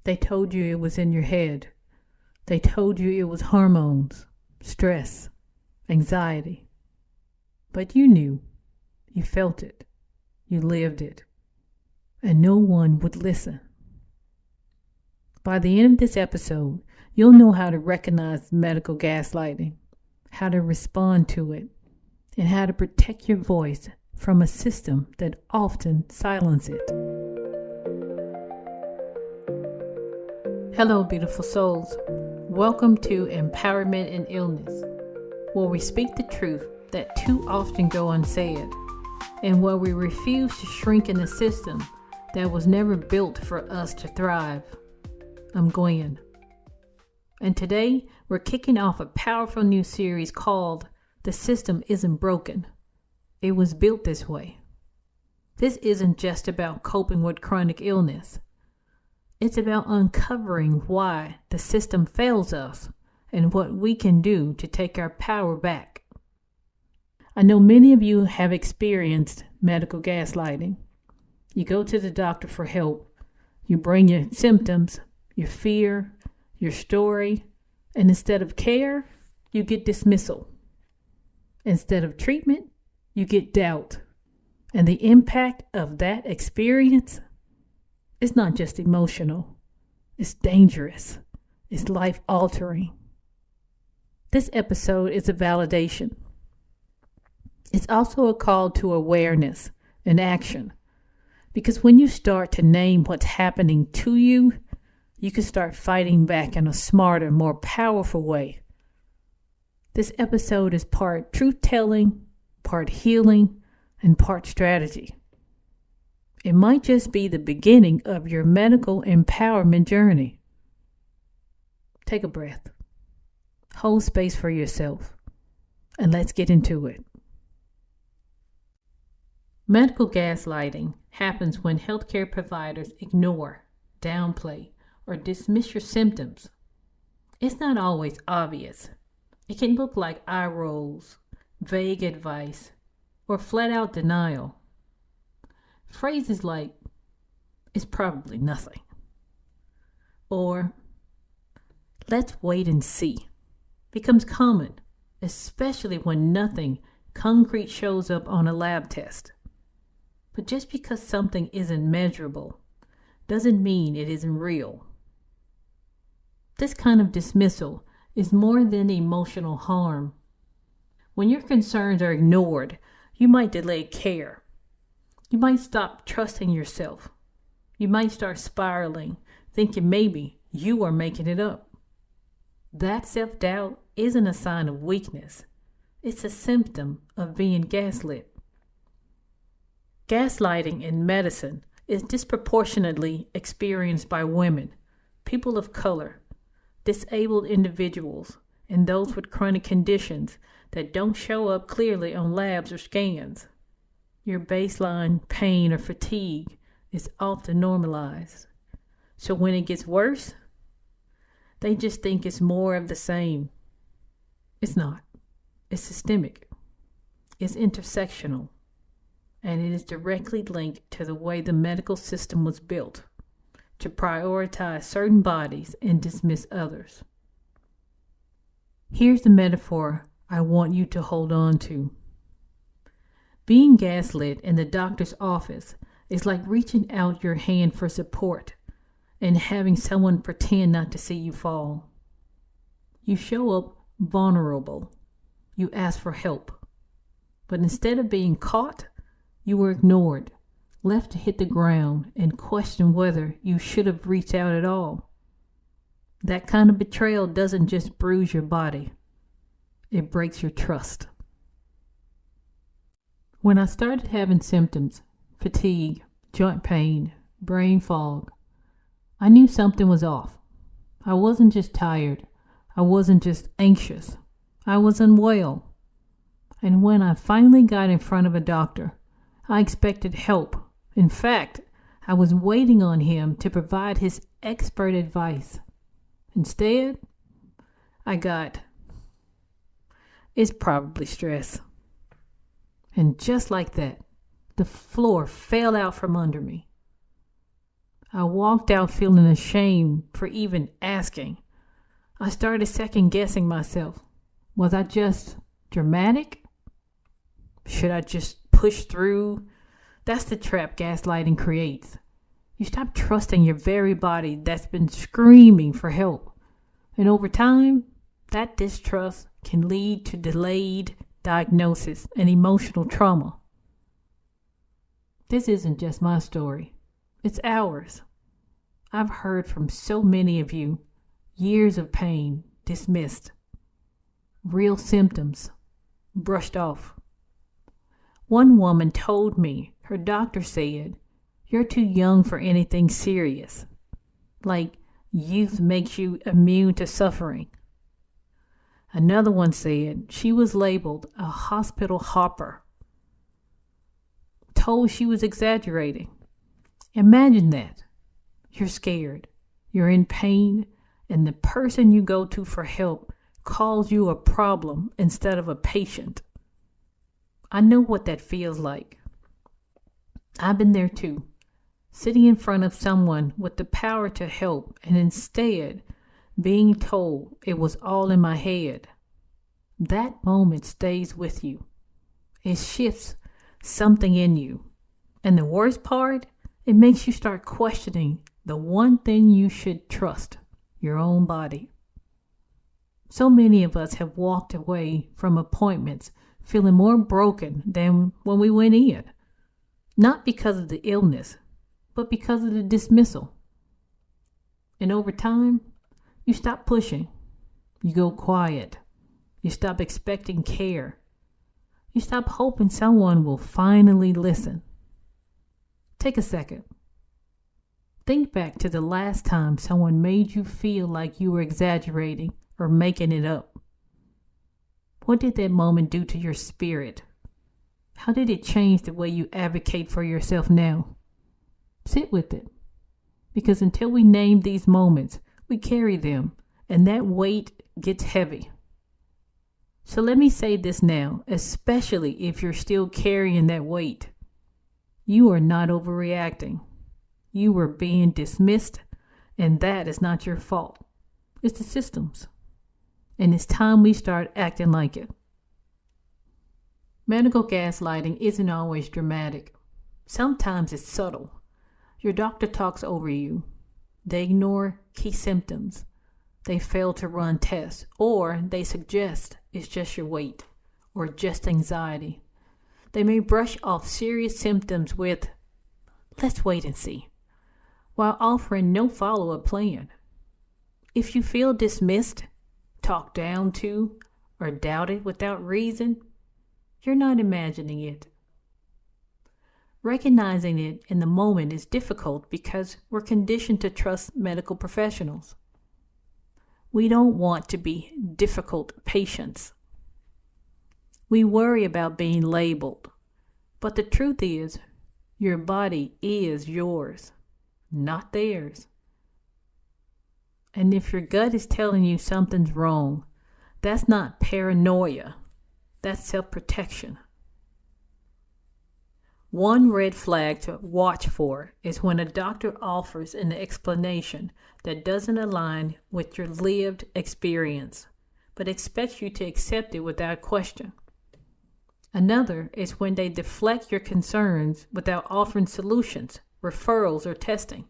They told you it was in your head. They told you it was hormones, stress, anxiety. But you knew. You felt it. You lived it. And no one would listen. By the end of this episode, you'll know how to recognize medical gaslighting, how to respond to it, and how to protect your voice from a system that often silences it. Hello, beautiful souls. Welcome to Empowerment in Illness, where we speak the truth that too often go unsaid, and where we refuse to shrink in a system that was never built for us to thrive. I'm Gwen. And today, we're kicking off a powerful new series called The System Isn't Broken. It was built this way. This isn't just about coping with chronic illness. It's about uncovering why the system fails us and what we can do to take our power back. I know many of you have experienced medical gaslighting. You go to the doctor for help. You bring your symptoms, your fear, your story, and instead of care, you get dismissal. Instead of treatment, you get doubt. And the impact of that experience is not just emotional. It's dangerous. It's life-altering. This episode is a validation. It's also a call to awareness and action. Because when you start to name what's happening to you, you can start fighting back in a smarter, more powerful way. This episode is part truth-telling, part healing, and part strategy. It might just be the beginning of your medical empowerment journey. Take a breath. Hold space for yourself. And let's get into it. Medical gaslighting happens when healthcare providers ignore, downplay, or dismiss your symptoms. It's not always obvious. It can look like eye rolls, vague advice, or flat-out denial. Phrases like, "It's probably nothing," or "let's wait and see," becomes common, especially when nothing concrete shows up on a lab test. But just because something isn't measurable doesn't mean it isn't real. This kind of dismissal is more than emotional harm. When your concerns are ignored, you might delay care. You might stop trusting yourself. You might start spiraling, thinking maybe you are making it up. That self-doubt isn't a sign of weakness. It's a symptom of being gaslit. Gaslighting in medicine is disproportionately experienced by women, people of color, disabled individuals, and those with chronic conditions that don't show up clearly on labs or scans. Your baseline pain or fatigue is often normalized. So when it gets worse, they just think it's more of the same. It's not. It's systemic. It's intersectional. And it is directly linked to the way the medical system was built to prioritize certain bodies and dismiss others. Here's the metaphor I want you to hold on to. Being gaslit in the doctor's office is like reaching out your hand for support and having someone pretend not to see you fall. You show up vulnerable. You ask for help. But instead of being caught, you were ignored, left to hit the ground and question whether you should have reached out at all. That kind of betrayal doesn't just bruise your body. It breaks your trust. When I started having symptoms, fatigue, joint pain, brain fog, I knew something was off. I wasn't just tired. I wasn't just anxious. I was unwell. And when I finally got in front of a doctor, I expected help. In fact, I was waiting on him to provide his expert advice. Instead, I got, "It's probably stress." And just like that, the floor fell out from under me. I walked out feeling ashamed for even asking. I started second guessing myself. Was I just dramatic? Should I just push through? That's the trap gaslighting creates. You stop trusting your very body that's been screaming for help. And over time, that distrust can lead to delayed diagnosis and emotional trauma. This isn't just my story. It's ours. I've heard from so many of you. Years of pain dismissed. Real symptoms brushed off. One woman told me her doctor said, "You're too young for anything serious." Like youth makes you immune to suffering. Another one said she was labeled a hospital hopper. Told she was exaggerating. Imagine that. You're scared. You're in pain. And the person you go to for help calls you a problem instead of a patient. I know what that feels like. I've been there too, sitting in front of someone with the power to help and instead being told it was all in my head. That moment stays with you. It shifts something in you. And the worst part, it makes you start questioning the one thing you should trust. Your own body. So many of us have walked away from appointments feeling more broken than when we went in. Not because of the illness, but because of the dismissal. And over time, you stop pushing. You go quiet. You stop expecting care. You stop hoping someone will finally listen. Take a second. Think back to the last time someone made you feel like you were exaggerating or making it up. What did that moment do to your spirit? How did it change the way you advocate for yourself now? Sit with it. Because until we name these moments, we carry them, and that weight gets heavy. So let me say this now, especially if you're still carrying that weight. You are not overreacting. You were being dismissed, and that is not your fault. It's the system's. And it's time we start acting like it. Medical gaslighting isn't always dramatic. Sometimes it's subtle. Your doctor talks over you. They ignore key symptoms. They fail to run tests, or they suggest it's just your weight or just anxiety. They may brush off serious symptoms with, "Let's wait and see," while offering no follow-up plan. If you feel dismissed, talked down to, or doubted without reason, you're not imagining it. Recognizing it in the moment is difficult because we're conditioned to trust medical professionals. We don't want to be difficult patients. We worry about being labeled, but the truth is, your body is yours, not theirs. And if your gut is telling you something's wrong, that's not paranoia. That's self-protection. One red flag to watch for is when a doctor offers an explanation that doesn't align with your lived experience, but expects you to accept it without question. Another is when they deflect your concerns without offering solutions, referrals, or testing.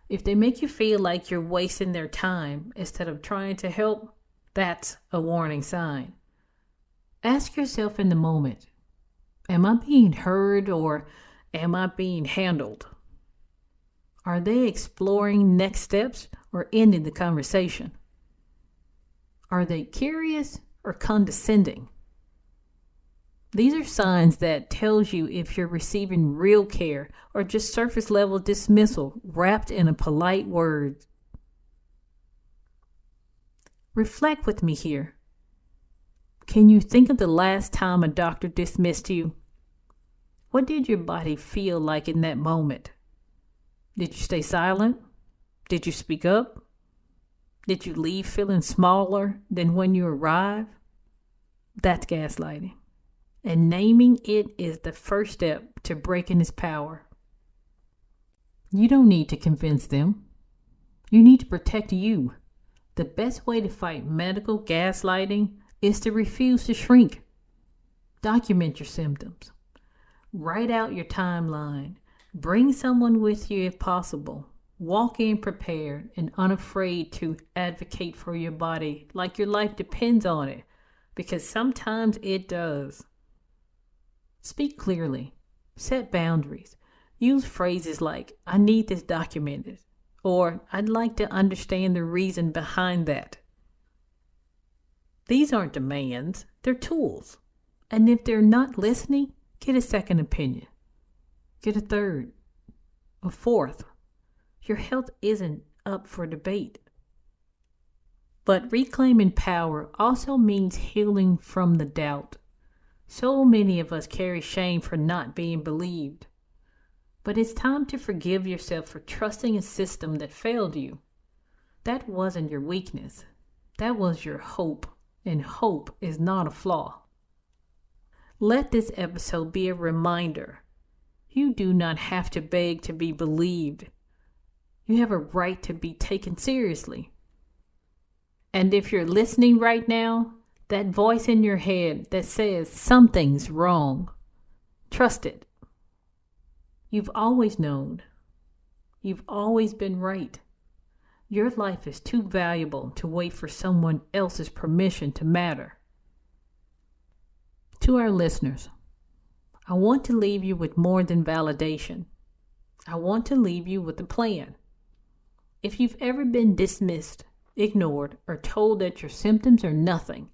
If they make you feel like you're wasting their time instead of trying to help, that's a warning sign. Ask yourself in the moment, am I being heard or am I being handled? Are they exploring next steps or ending the conversation? Are they curious or condescending? These are signs that tells you if you're receiving real care or just surface level dismissal wrapped in a polite word. Reflect with me here. Can you think of the last time a doctor dismissed you? What did your body feel like in that moment? Did you stay silent? Did you speak up? Did you leave feeling smaller than when you arrived? That's gaslighting. And naming it is the first step to breaking its power. You don't need to convince them. You need to protect you. The best way to fight medical gaslighting is to refuse to shrink. Document your symptoms. Write out your timeline. Bring someone with you if possible. Walk in prepared and unafraid to advocate for your body like your life depends on it, because sometimes it does. Speak clearly. Set boundaries. Use phrases like, "I need this documented," or "I'd like to understand the reason behind that." These aren't demands, they're tools. And if they're not listening, get a second opinion. Get a third, a fourth. Your health isn't up for debate. But reclaiming power also means healing from the doubt. So many of us carry shame for not being believed. But it's time to forgive yourself for trusting a system that failed you. That wasn't your weakness. That was your hope, and hope is not a flaw. Let this episode be a reminder. You do not have to beg to be believed. You have a right to be taken seriously. And if you're listening right now, that voice in your head that says something's wrong, trust it. You've always known. You've always been right. Your life is too valuable to wait for someone else's permission to matter. To our listeners, I want to leave you with more than validation. I want to leave you with a plan. If you've ever been dismissed, ignored, or told that your symptoms are nothing,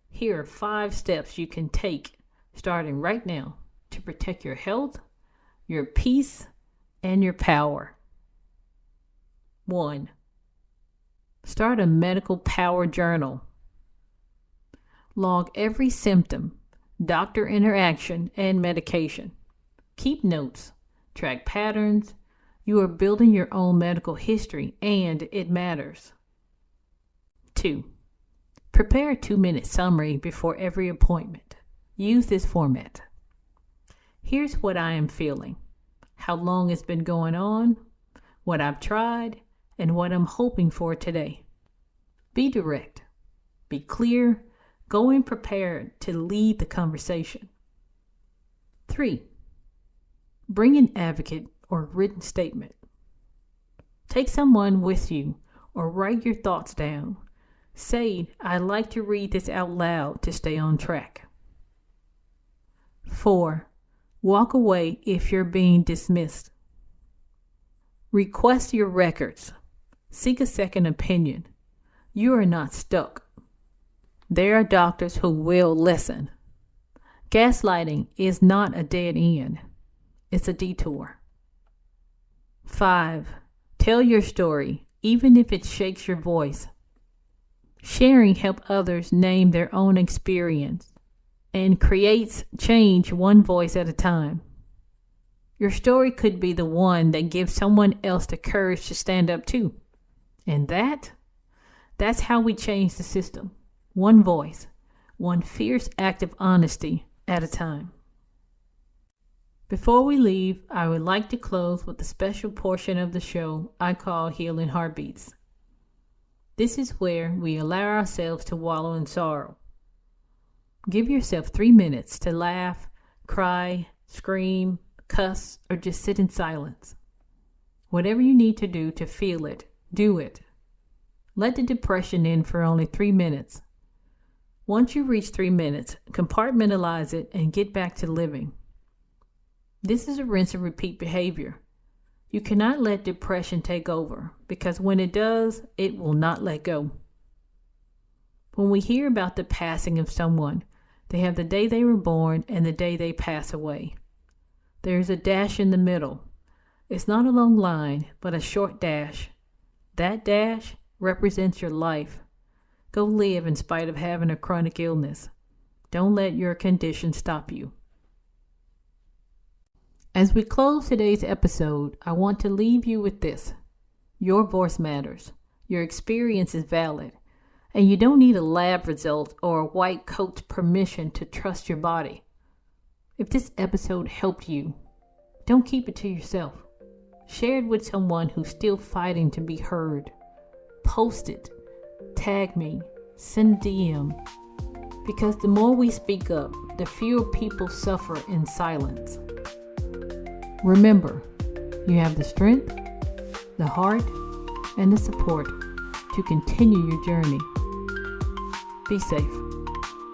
here are 5 steps you can take starting right now to protect your health, your peace, and your power. 1. Start a medical power journal. Log every symptom, doctor interaction, and medication. Keep notes. Track patterns. You are building your own medical history, and it matters. 2. Prepare a 2-minute summary before every appointment. Use this format. Here's what I am feeling, how long it's been going on, what I've tried, and what I'm hoping for today. Be direct. Be clear. Go in prepared to lead the conversation. 3. Bring an advocate or written statement. Take someone with you or write your thoughts down. Say, "I'd like to read this out loud to stay on track." 4. Walk away if you're being dismissed. Request your records. Seek a second opinion. You are not stuck. There are doctors who will listen. Gaslighting is not a dead end. It's a detour. 5. Tell your story, even if it shakes your voice. Sharing helps others name their own experience and creates change one voice at a time. Your story could be the one that gives someone else the courage to stand up too. And that's how we change the system. One voice, one fierce act of honesty at a time. Before we leave, I would like to close with a special portion of the show I call Healing Heartbeats. This is where we allow ourselves to wallow in sorrow. Give yourself 3 minutes to laugh, cry, scream, cuss, or just sit in silence. Whatever you need to do to feel it, do it. Let the depression in for only 3 minutes. Once you reach 3 minutes, compartmentalize it and get back to living. This is a rinse and repeat behavior. You cannot let depression take over, because when it does, it will not let go. When we hear about the passing of someone, they have the day they were born and the day they pass away. There is a dash in the middle. It's not a long line, but a short dash. That dash represents your life. Go live in spite of having a chronic illness. Don't let your condition stop you. As we close today's episode, I want to leave you with this. Your voice matters. Your experience is valid. And you don't need a lab result or a white coat's permission to trust your body. If this episode helped you, don't keep it to yourself. Share it with someone who's still fighting to be heard. Post it. Tag me. Send a DM. Because the more we speak up, the fewer people suffer in silence. Remember, you have the strength, the heart, and the support to continue your journey. Be safe.